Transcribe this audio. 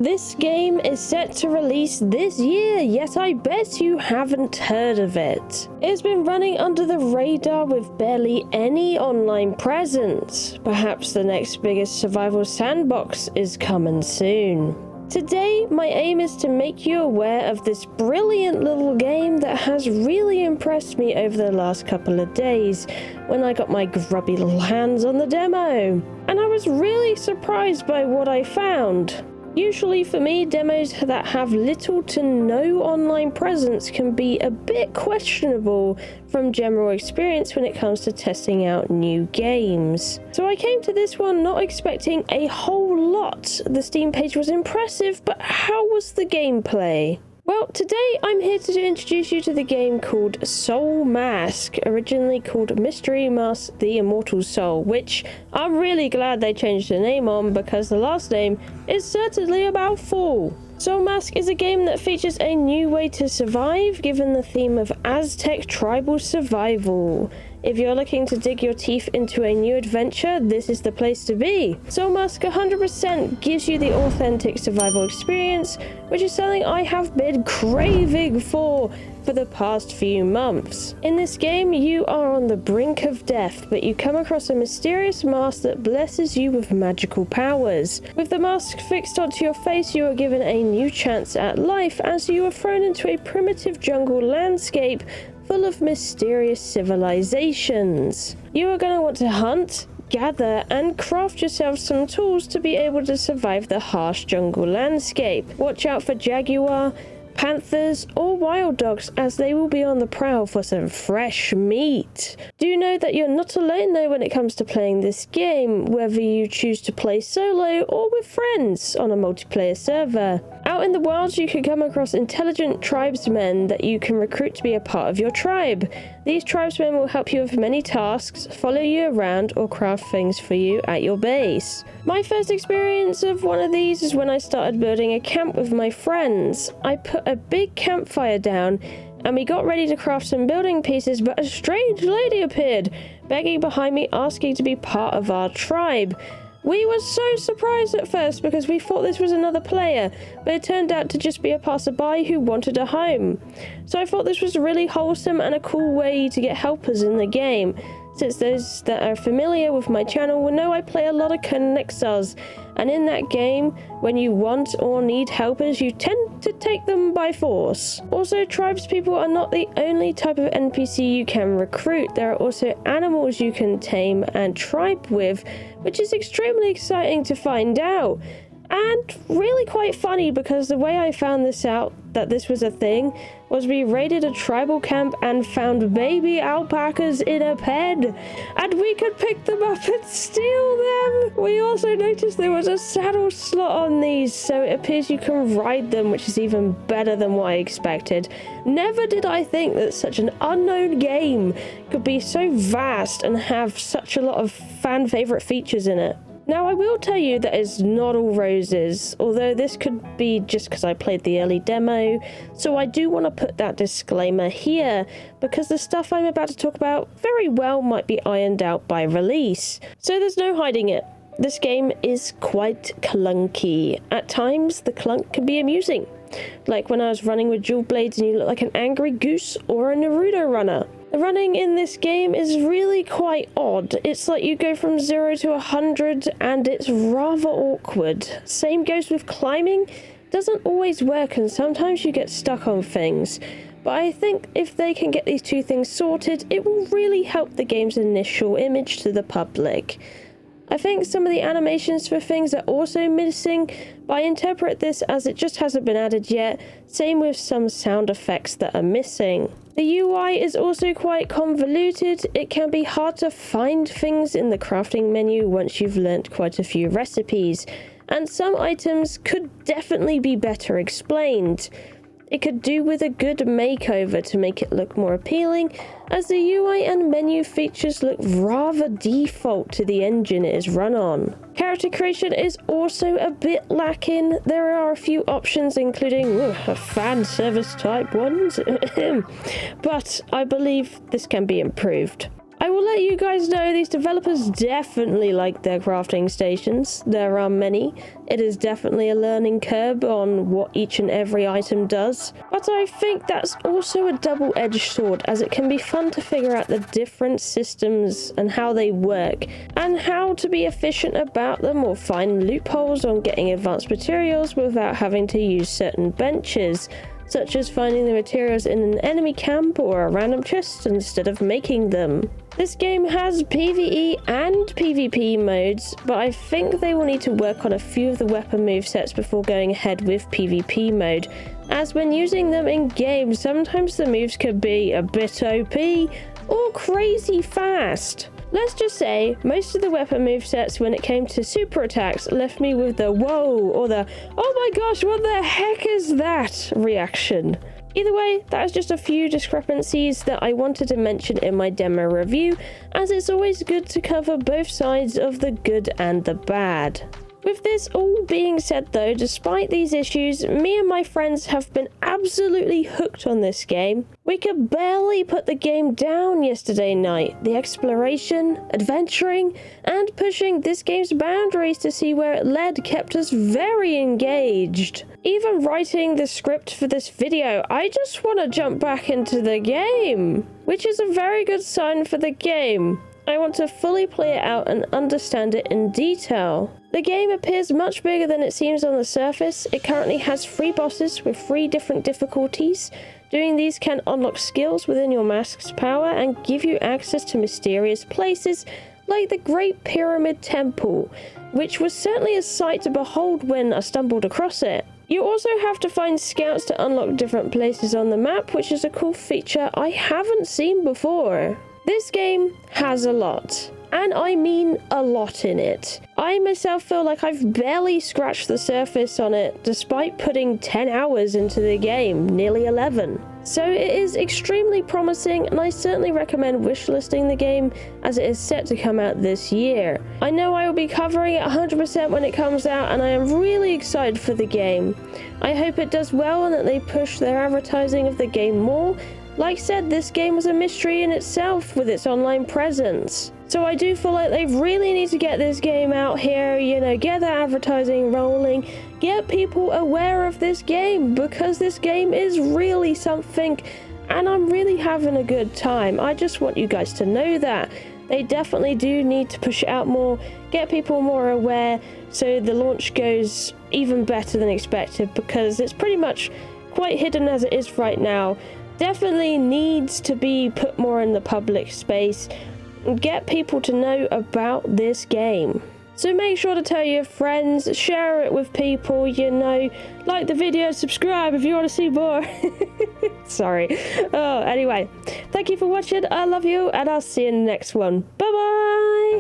This game is set to release this year, yet I bet you haven't heard of it. It's been running under the radar with barely any online presence. Perhaps the next biggest survival sandbox is coming soon. Today, my aim is to make you aware of this brilliant little game that has really impressed me over the last couple of days when I got my grubby little hands on the demo. And I was really surprised by what I found. Usually for me, demos that have little to no online presence can be a bit questionable from general experience when it comes to testing out new games. So I came to this one not expecting a whole lot. The Steam page was impressive, but how was the gameplay? Well, today I'm here to introduce you to the game called Soulmask, originally called Mystery Mask the Immortal Soul, which I'm really glad they changed the name on because the last name is certainly a mouthful. Soulmask is a game that features a new way to survive given the theme of Aztec tribal survival. If you're looking to dig your teeth into a new adventure, this is the place to be. Soulmask 100% gives you the authentic survival experience, which is something I have been craving for the past few months. In this game, you are on the brink of death, but you come across a mysterious mask that blesses you with magical powers. With the mask fixed onto your face, you are given a new chance at life as you are thrown into a primitive jungle landscape full of mysterious civilizations. You are going to want to hunt, gather, and craft yourself some tools to be able to survive the harsh jungle landscape. Watch out for jaguar, panthers, or wild dogs as they will be on the prowl for some fresh meat. Do know that you're not alone though when it comes to playing this game, whether you choose to play solo or with friends on a multiplayer server. Out in the wilds, you can come across intelligent tribesmen that you can recruit to be a part of your tribe. These tribesmen will help you with many tasks, follow you around, or craft things for you at your base. My first experience of one of these is when I started building a camp with my friends. I put a big campfire down and we got ready to craft some building pieces, but a strange lady appeared, begging behind me, asking to be part of our tribe. We were so surprised at first because we thought this was another player, but it turned out to just be a passerby who wanted a home. So I thought this was really wholesome and a cool way to get helpers in the game, since those that are familiar with my channel will know I play a lot of Connexars, and in that game, when you want or need helpers, you tend to take them by force. Also, tribespeople are not the only type of NPC you can recruit. There are also animals you can tame and tribe with, which is extremely exciting to find out. And really quite funny because the way I found this out, that this was a thing, was we raided a tribal camp and found baby alpacas in a pen, and we could pick them up and steal them. We also noticed there was a saddle slot on these, so it appears you can ride them, which is even better than what I expected. Never did I think that such an unknown game could be so vast and have such a lot of fan favorite features in it. Now, I will tell you that it's not all roses, although this could be just because I played the early demo, so I do want to put that disclaimer here, because the stuff I'm about to talk about very well might be ironed out by release. So there's no hiding it. This game is quite clunky. At times, the clunk can be amusing, like when I was running with dual blades and you look like an angry goose or a Naruto runner. The running in this game is really quite odd. It's like you go from 0 to 100 and it's rather awkward. Same goes with climbing. Doesn't always work and sometimes you get stuck on things. But I think if they can get these two things sorted, it will really help the game's initial image to the public. I think some of the animations for things are also missing, but I interpret this as it just hasn't been added yet. Same with some sound effects that are missing. The UI is also quite convoluted. It can be hard to find things in the crafting menu once you've learnt quite a few recipes, and some items could definitely be better explained. It could do with a good makeover to make it look more appealing, as the UI and menu features look rather default to the engine it is run on. Character creation is also a bit lacking. There are a few options including fan service type ones, but I believe this can be improved. I will let you guys know these developers definitely like their crafting stations. There are many. It is definitely a learning curve on what each and every item does. But I think that's also a double-edged sword, as it can be fun to figure out the different systems and how they work, and how to be efficient about them or find loopholes on getting advanced materials without having to use certain benches, such as finding the materials in an enemy camp or a random chest instead of making them. This game has PvE and PvP modes, but I think they will need to work on a few of the weapon movesets before going ahead with PvP mode, as when using them in game, sometimes the moves could be a bit OP or crazy fast. Let's just say, most of the weapon movesets when it came to super attacks left me with the whoa or the oh my gosh, what the heck is that reaction. Either way, that is just a few discrepancies that I wanted to mention in my demo review, as it's always good to cover both sides of the good and the bad. With this all being said though, despite these issues, me and my friends have been absolutely hooked on this game. We could barely put the game down yesterday night. The exploration, adventuring, and pushing this game's boundaries to see where it led kept us very engaged. Even writing the script for this video, I just want to jump back into the game, which is a very good sign for the game. I want to fully play it out and understand it in detail. The game appears much bigger than it seems on the surface. It currently has 3 bosses with 3 different difficulties. Doing these can unlock skills within your mask's power and give you access to mysterious places like the Great Pyramid Temple, which was certainly a sight to behold when I stumbled across it. You also have to find scouts to unlock different places on the map, which is a cool feature I haven't seen before. This game has a lot, and I mean a lot in it. I myself feel like I've barely scratched the surface on it, despite putting 10 hours into the game, nearly 11. So it is extremely promising, and I certainly recommend wishlisting the game, as it is set to come out this year. I know I will be covering it 100% when it comes out, and I am really excited for the game. I hope it does well and that they push their advertising of the game more. Like I said, this game was a mystery in itself with its online presence. So I do feel like they really need to get this game out here, you know, get the advertising rolling, get people aware of this game, because this game is really something, and I'm really having a good time. I just want you guys to know that. They definitely do need to push it out more, get people more aware, so the launch goes even better than expected, because it's pretty much quite hidden as it is right now. Definitely needs to be put more in the public space and get people to know about this game. So make sure to tell your friends, share it with people, you know, like the video, subscribe if you want to see more. Sorry. Oh, anyway, thank you for watching. I love you, and I'll see you in the next one. Bye bye.